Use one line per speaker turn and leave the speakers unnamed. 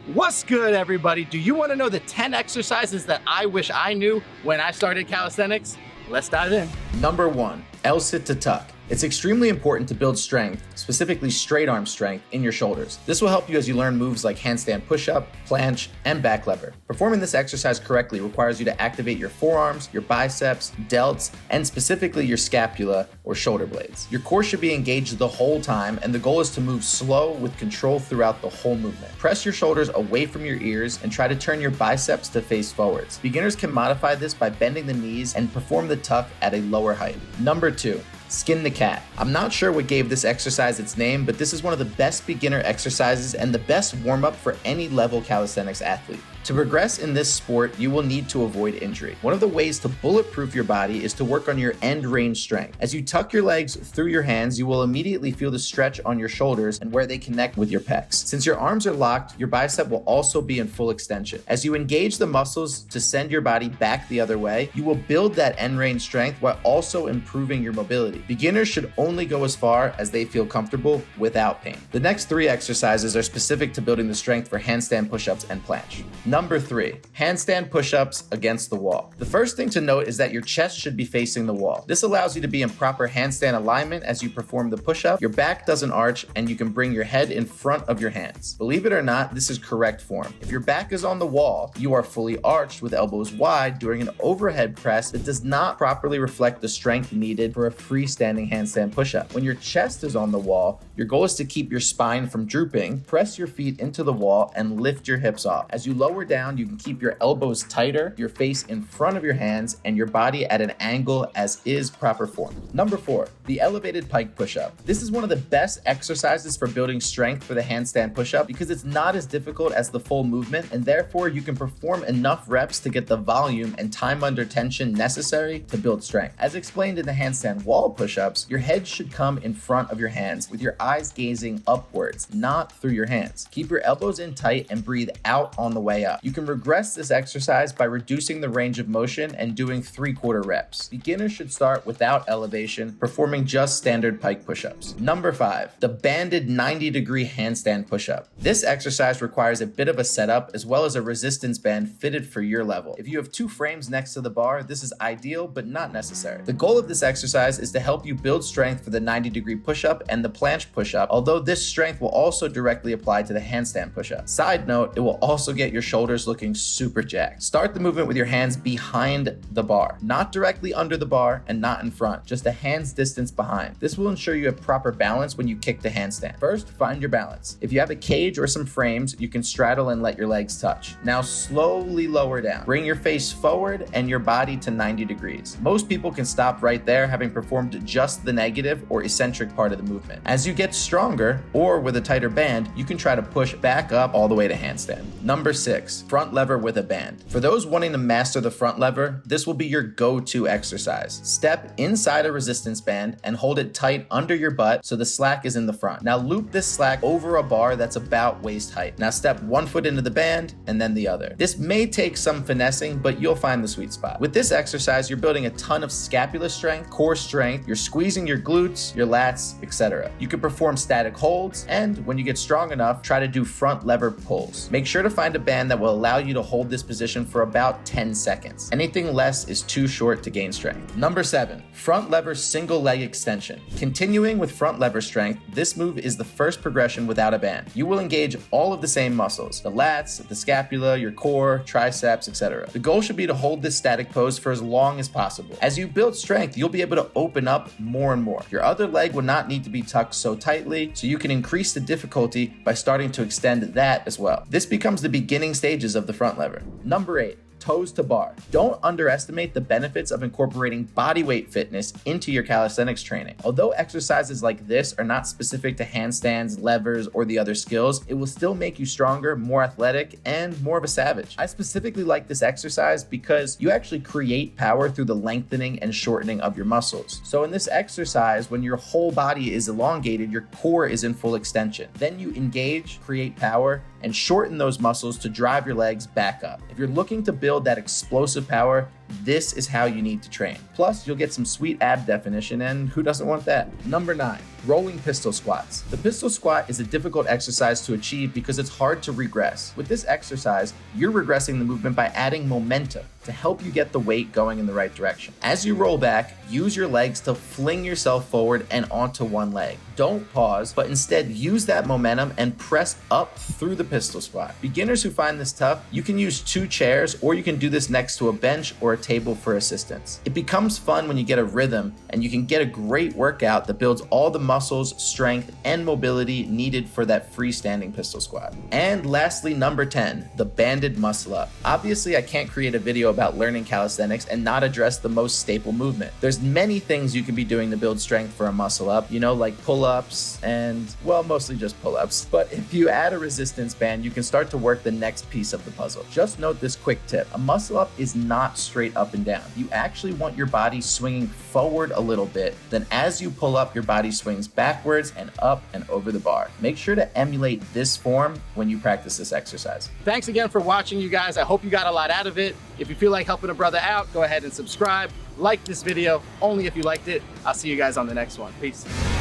What's good, everybody? Do you want to know the 10 exercises that I wish I knew when I started calisthenics? Let's dive in.
Number 1, L-sit to tuck. It's extremely important to build strength, specifically straight arm strength, in your shoulders. This will help you as you learn moves like handstand push-up, planche, and back lever. Performing this exercise correctly requires you to activate your forearms, your biceps, delts, and specifically your scapula or shoulder blades. Your core should be engaged the whole time, and the goal is to move slow with control throughout the whole movement. Press your shoulders away from your ears and try to turn your biceps to face forwards. Beginners can modify this by bending the knees and perform the tuck at a lower height. Number 2, skin the cat. I'm not sure what gave this exercise its name, but this is one of the best beginner exercises and the best warm-up for any level calisthenics athlete. To progress in this sport, you will need to avoid injury. One of the ways to bulletproof your body is to work on your end range strength. As you tuck your legs through your hands, you will immediately feel the stretch on your shoulders and where they connect with your pecs. Since your arms are locked, your bicep will also be in full extension. As you engage the muscles to send your body back the other way, you will build that end range strength while also improving your mobility. Beginners should only go as far as they feel comfortable without pain. The next 3 exercises are specific to building the strength for handstand push-ups and planche. Number 3, handstand push-ups against the wall. The first thing to note is that your chest should be facing the wall. This allows you to be in proper handstand alignment as you perform the push-up. Your back doesn't arch and you can bring your head in front of your hands. Believe it or not, this is correct form. If your back is on the wall, you are fully arched with elbows wide during an overhead press that does not properly reflect the strength needed for a freestanding handstand push-up. When your chest is on the wall, your goal is to keep your spine from drooping. Press your feet into the wall and lift your hips off. As you lower down, you can keep your elbows tighter, your face in front of your hands, and your body at an angle as is proper form. Number 4, the elevated pike push-up. This is one of the best exercises for building strength for the handstand push-up because it's not as difficult as the full movement, and therefore you can perform enough reps to get the volume and time under tension necessary to build strength. As explained in the handstand wall push-ups, your head should come in front of your hands with your eyes gazing upwards, not through your hands. Keep your elbows in tight and breathe out on the way up. You can regress this exercise by reducing the range of motion and doing 3/4 reps. Beginners should start without elevation, performing just standard pike push-ups. Number 5, the banded 90-degree handstand push-up. This exercise requires a bit of a setup as well as a resistance band fitted for your level. If you have 2 frames next to the bar, this is ideal but not necessary. The goal of this exercise is to help you build strength for the 90-degree push-up and the planche push-up, although this strength will also directly apply to the handstand push-up. Side note, it will also get your shoulders looking super jacked. Start the movement with your hands behind the bar, not directly under the bar and not in front, just a hand's distance behind. This will ensure you have proper balance when you kick the handstand. First, find your balance. If you have a cage or some frames, you can straddle and let your legs touch. Now slowly lower down. Bring your face forward and your body to 90 degrees. Most people can stop right there, having performed just the negative or eccentric part of the movement. As you get stronger, or with a tighter band, you can try to push back up all the way to handstand. Number 6, front lever with a band. For those wanting to master the front lever, this will be your go-to exercise. Step inside a resistance band and hold it tight under your butt so the slack is in the front. Now loop this slack over a bar that's about waist height. Now step 1 foot into the band and then the other. This may take some finessing, but you'll find the sweet spot. With this exercise, you're building a ton of scapula strength, core strength, you're squeezing your glutes, your lats, etc. You can perform static holds, and when you get strong enough, try to do front lever pulls. Make sure to find a band that will allow you to hold this position for about 10 seconds. Anything less is too short to gain strength. Number 7, front lever single leg extension. Continuing with front lever strength, this move is the first progression without a band. You will engage all of the same muscles, the lats, the scapula, your core, triceps, etc. The goal should be to hold this static pose for as long as possible. As you build strength, you'll be able to open up more and more. Your other leg will not need to be tucked so tightly, so you can increase the difficulty by starting to extend that as well. This becomes the beginning stages of the front lever. Number 8, toes to bar. Don't underestimate the benefits of incorporating bodyweight fitness into your calisthenics training. Although exercises like this are not specific to handstands, levers, or the other skills, it will still make you stronger, more athletic, and more of a savage. I specifically like this exercise because you actually create power through the lengthening and shortening of your muscles. So in this exercise, when your whole body is elongated, your core is in full extension. Then you engage, create power, and shorten those muscles to drive your legs back up. If you're looking to build that explosive power, this is how you need to train. Plus, you'll get some sweet ab definition, and who doesn't want that? Number 9, rolling pistol squats. The pistol squat is a difficult exercise to achieve because it's hard to regress. With this exercise, you're regressing the movement by adding momentum to help you get the weight going in the right direction. As you roll back, use your legs to fling yourself forward and onto one leg. Don't pause, but instead use that momentum and press up through the pistol squat. Beginners who find this tough, you can use 2 chairs, or you can do this next to a bench or a table for assistance. It becomes fun when you get a rhythm, and you can get a great workout that builds all the muscles, strength, and mobility needed for that freestanding pistol squat. And lastly, number 10, the banded muscle up. Obviously, I can't create a video about learning calisthenics and not address the most staple movement. There's many things you can be doing to build strength for a muscle up, like pull-ups and, well, mostly just pull-ups. But if you add a resistance band, you can start to work the next piece of the puzzle. Just note this quick tip. A muscle up is not straight up and down. You actually want your body swinging forward a little bit. Then as you pull up, your body swings backwards and up and over the bar. Make sure to emulate this form when you practice this exercise.
Thanks again for watching, you guys. I hope you got a lot out of it. If you feel like helping a brother out, go ahead and subscribe. Like this video, only if you liked it. I'll see you guys on the next one. Peace.